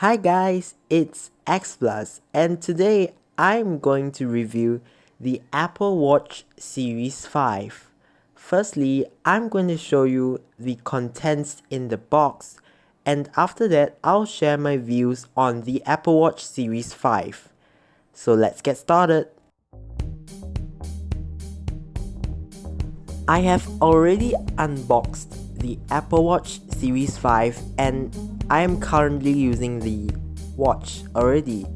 Hi guys, it's X Plus, and today I'm going to review the Apple Watch Series 5. Firstly, I'm going to show you the contents in the box, and after that, I'll share my views on the Apple Watch Series 5. So let's get started. I have already unboxed the Apple Watch Series 5 and I am currently using the watch already.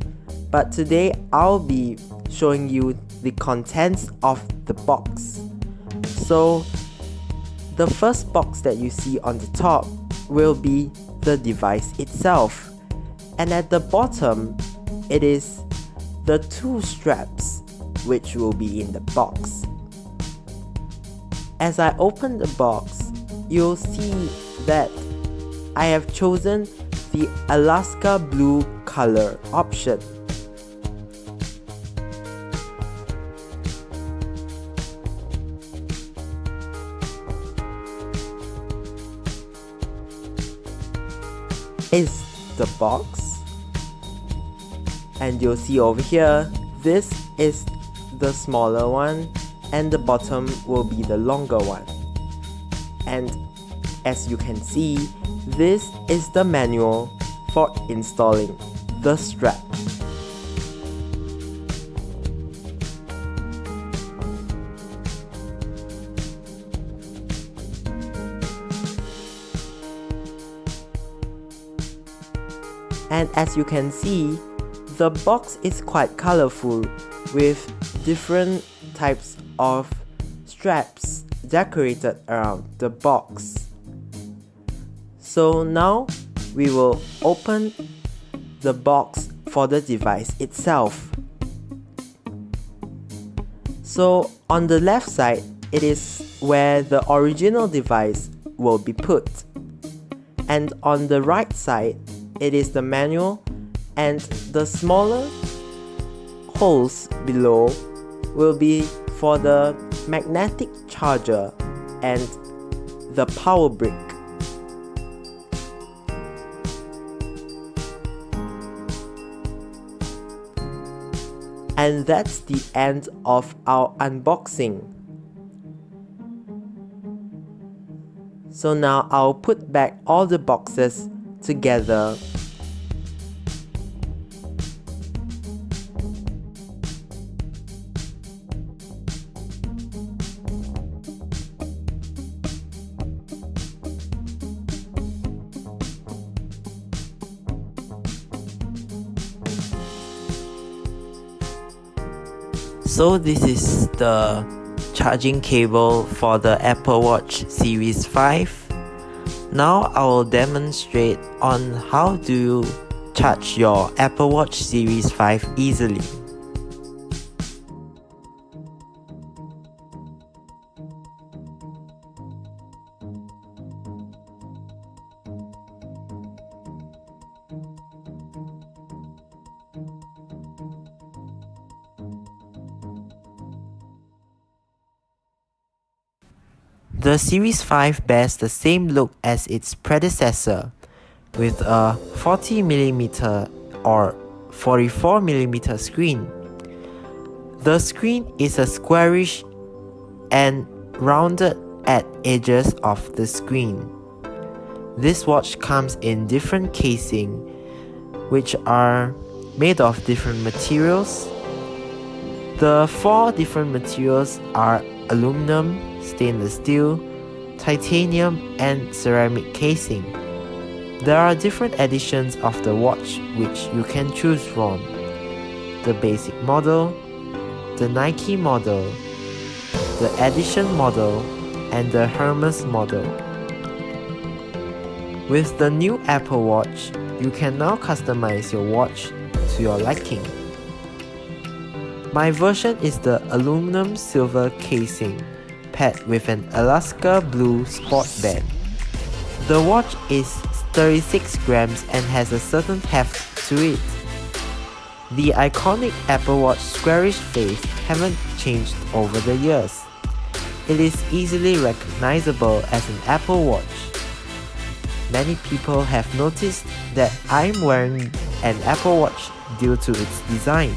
But today I'll be showing you the contents of the box. So the first box that you see on the top will be the device itself. And at the bottom, it is the two straps which will be in the box. As I open the box, you'll see that I have chosen the Alaska blue color option. Is the box, and you'll see over here, this is the smaller one and the bottom will be the longer one. And as you can see, this is the manual for installing the strap. And as you can see, the box is quite colorful with different types of straps decorated around the box. So now we will open the box for the device itself. So on the left side, it is where the original device will be put. And on the right side, it is the manual, and the smaller holes below will be for the magnetic charger and the power brick. And that's the end of our unboxing. So now I'll put back all the boxes together. So this is the charging cable for the Apple Watch Series 5. Now I will demonstrate on how do you charge your Apple Watch Series 5 easily. The Series 5 bears the same look as its predecessor, with a 40mm or 44mm screen. The screen is a squarish and rounded at edges of the screen. This watch comes in different casing, which are made of different materials. The 4 different materials are aluminum, stainless steel, titanium, and ceramic casing. There are different editions of the watch which you can choose from: the basic model, the Nike model, the edition model, and the Hermes model. With the new Apple Watch, you can now customize your watch to your liking. My version is the aluminum silver casing paired with an Alaska blue sport band. The watch is 36 grams and has a certain heft to it. The iconic Apple Watch squarish face haven't changed over the years. It is easily recognizable as an Apple Watch. many people have noticed that I'm wearing an Apple Watch due to its design.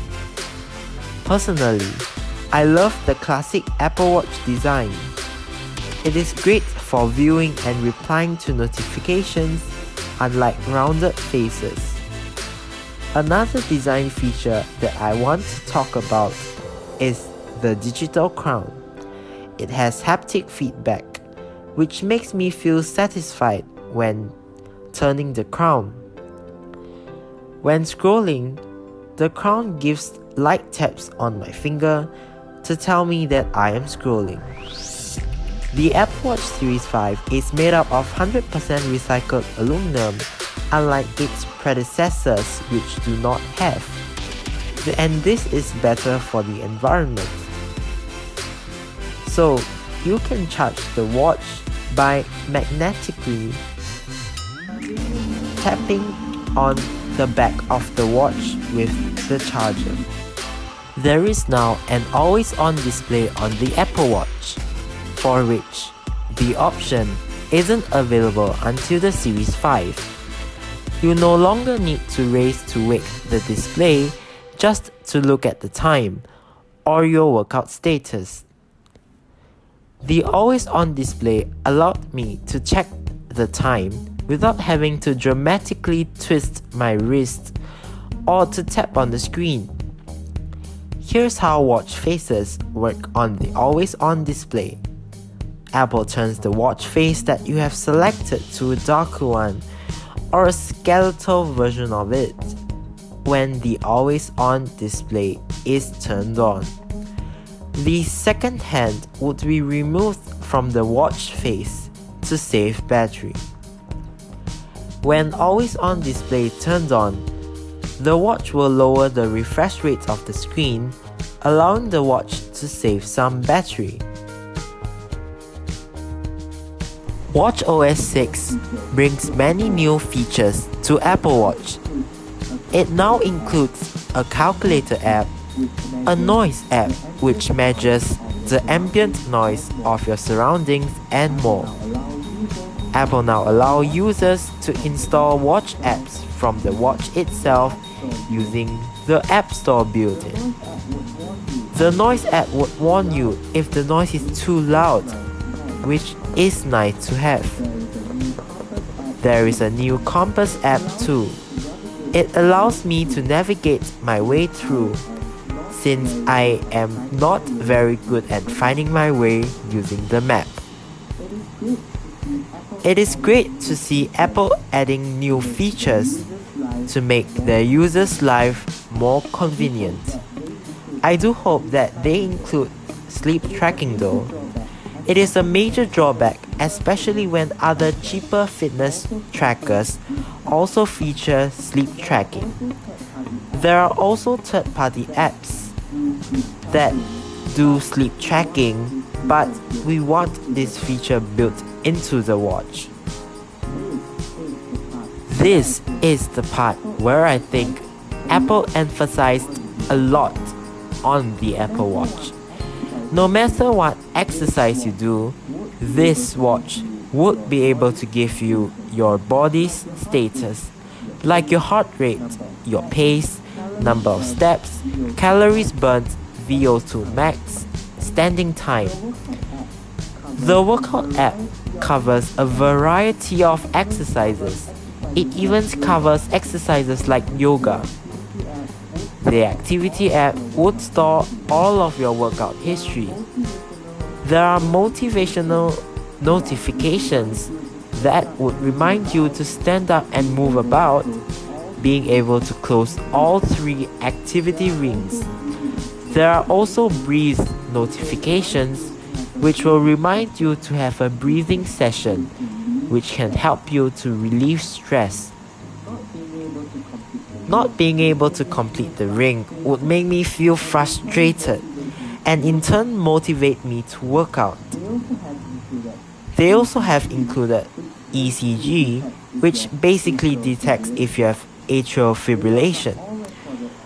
Personally, I love the classic Apple Watch design. It is great for viewing and replying to notifications, unlike rounded faces. Another design feature that I want to talk about is the digital crown. It has haptic feedback, which makes me feel satisfied when turning the crown. When scrolling, the crown gives light taps on my finger to tell me that I am scrolling. The Apple Watch Series 5 is made up of 100% recycled aluminum, unlike its predecessors which do not have. And this is better for the environment. So, you can charge the watch by magnetically tapping on the back of the watch with the charger. There is now an always-on display on the Apple Watch, for which the option isn't available until the Series 5. You no longer need to raise to wake the display just to look at the time or your workout status. The always-on display allowed me to check the time without having to dramatically twist my wrist or to tap on the screen. Here's how watch faces work on the always-on display. Apple turns the watch face that you have selected to a darker one or a skeletal version of it when the always-on display is turned on. The second hand would be removed from the watch face to save battery. When always-on display turns on, the watch will lower the refresh rate of the screen, allowing the watch to save some battery. watchOS 6 brings many new features to Apple Watch. It now includes a calculator app, a noise app which measures the ambient noise of your surroundings and more. Apple now allows users to install watch apps from the watch itself using the App Store built-in. The noise app would warn you if the noise is too loud, which is nice to have. There is a new Compass app too. It allows me to navigate my way through, since I am not very good at finding my way using the map. It is great to see Apple adding new features to make their users' life more convenient. I do hope that they include sleep tracking though. It is a major drawback, especially when other cheaper fitness trackers also feature sleep tracking. There are also third-party apps that do sleep tracking, but we want this feature built into the watch. This is the part where I think Apple emphasized a lot on the Apple Watch. No matter what exercise you do, this watch would be able to give you your body's status, like your heart rate, your pace, number of steps, calories burnt, VO2 max, standing time. The workout app covers a variety of exercises. It even covers exercises like yoga. The activity app would store all of your workout history. There are motivational notifications that would remind you to stand up and move about, being able to close all 3 activity rings. There are also breathe notifications, which will remind you to have a breathing session, which can help you to relieve stress. Not being able to complete the ring would make me feel frustrated and in turn motivate me to work out. They also have included ECG, which basically detects if you have atrial fibrillation.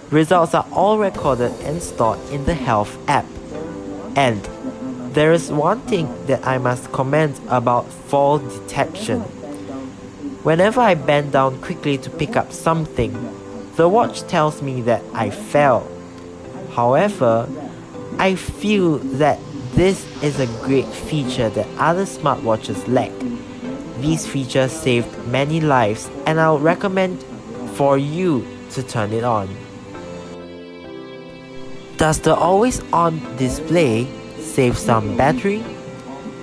Results are all recorded and stored in the Health app. And there is one thing that I must comment about fall detection. Whenever I bend down quickly to pick up something, the watch tells me that I fell. However, I feel that this is a great feature that other smartwatches lack. These features saved many lives, and I'll recommend for you to turn it on. Does the always on display save some battery?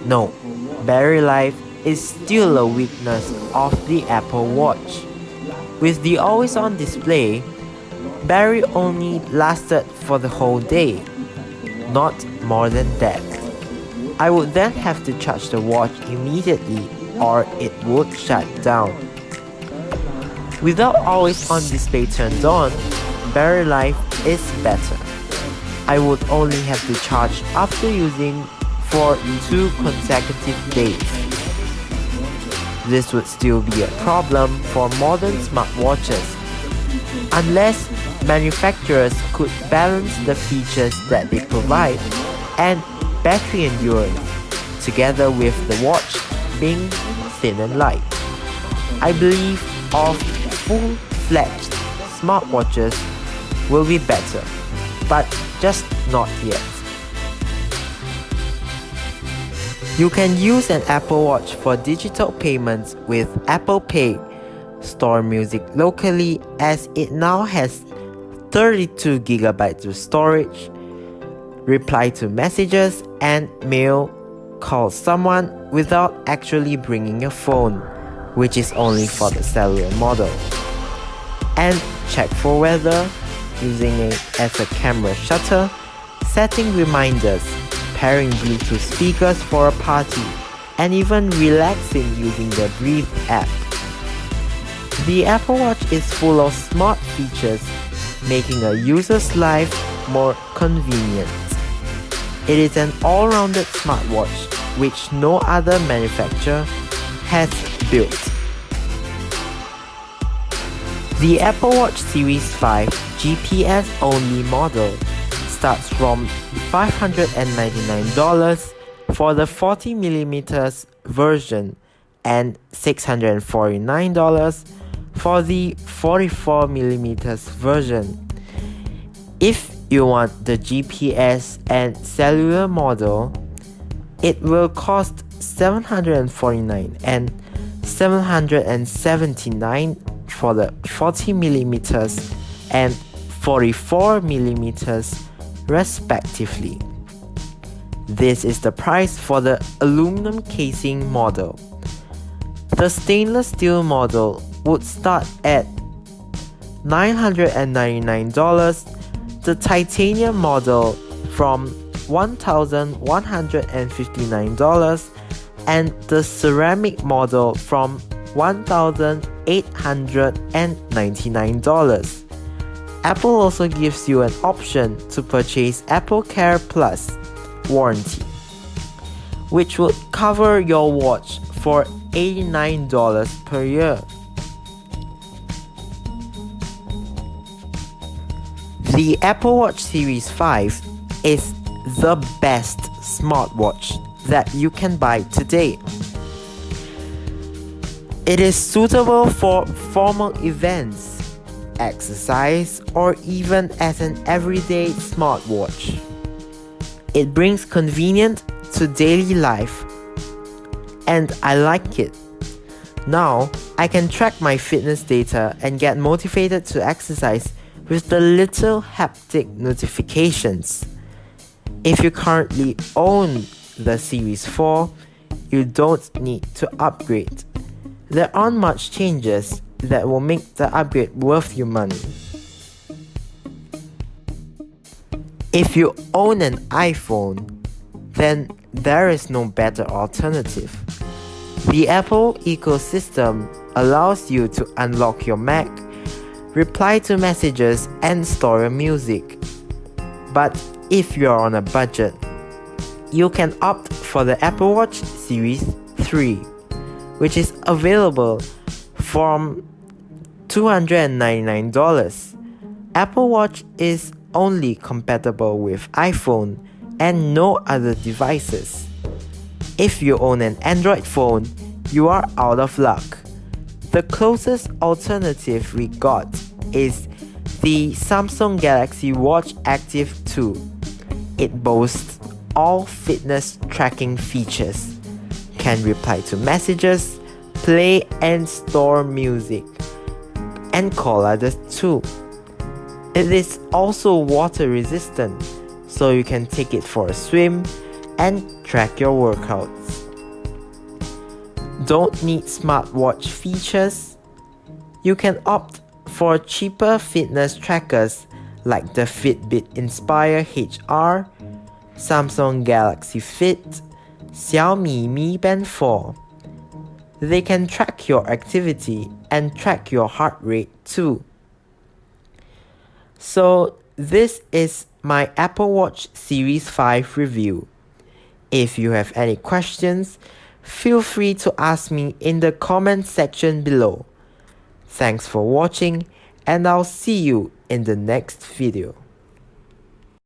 No, battery life is still a weakness of the Apple Watch. With the always on display, battery only lasted for the whole day, not more than that. I would then have to charge the watch immediately or it would shut down. Without always on display turned on, battery life is better. I would only have to charge after using for 2 consecutive days. This would still be a problem for modern smartwatches, unless manufacturers could balance the features that they provide and battery endurance, together with the watch being thin and light. I believe of full-fledged smartwatches will be better, but just not yet. You can use an Apple Watch for digital payments with Apple Pay, store music locally as it now has 32 GB of storage, reply to messages and mail, call someone without actually bringing your phone, which is only for the cellular model, and check for weather using it as a camera shutter, setting reminders, pairing Bluetooth speakers for a party, and even relaxing using the Breathe app. The Apple Watch is full of smart features, making a user's life more convenient. It is an all-rounded smartwatch which no other manufacturer has built. The Apple Watch Series 5 GPS-only model starts from $599 for the 40mm version and $649 for the 44mm version. If you want the GPS and cellular model, it will cost $749 and $779 for the 40mm and 44mm respectively. This is the price for the aluminum casing model. The stainless steel model would start at $999, the titanium model from $1,159, and the ceramic model from $1,899. Apple also gives you an option to purchase Apple Care Plus warranty, which would cover your watch for $89 per year. The Apple Watch Series 5 is the best smartwatch that you can buy today. It is suitable for formal events, exercise, or even as an everyday smartwatch. It brings convenience to daily life, and I like it. Now, I can track my fitness data and get motivated to exercise with the little haptic notifications. If you currently own the Series 4, you don't need to upgrade. There aren't much changes that will make the upgrade worth your money. If you own an iPhone, then there is no better alternative. The Apple ecosystem allows you to unlock your Mac, reply to messages, and store your music. But if you are on a budget, you can opt for the Apple Watch Series 3, which is available from $299. Apple Watch is only compatible with iPhone and no other devices. If you own an Android phone, you are out of luck. The closest alternative we got is the Samsung Galaxy Watch Active 2. It boasts all fitness tracking features, can reply to messages, play and store music, and call others too. It is also water resistant, so you can take it for a swim and track your workouts. Don't need smartwatch features? You can opt for cheaper fitness trackers like the Fitbit Inspire HR, Samsung Galaxy Fit, Xiaomi Mi Band 4. They can track your activity and track your heart rate too. So this is my Apple Watch Series 5 review. If you have any questions, feel free to ask me in the comment section below. Thanks for watching, and I'll see you in the next video.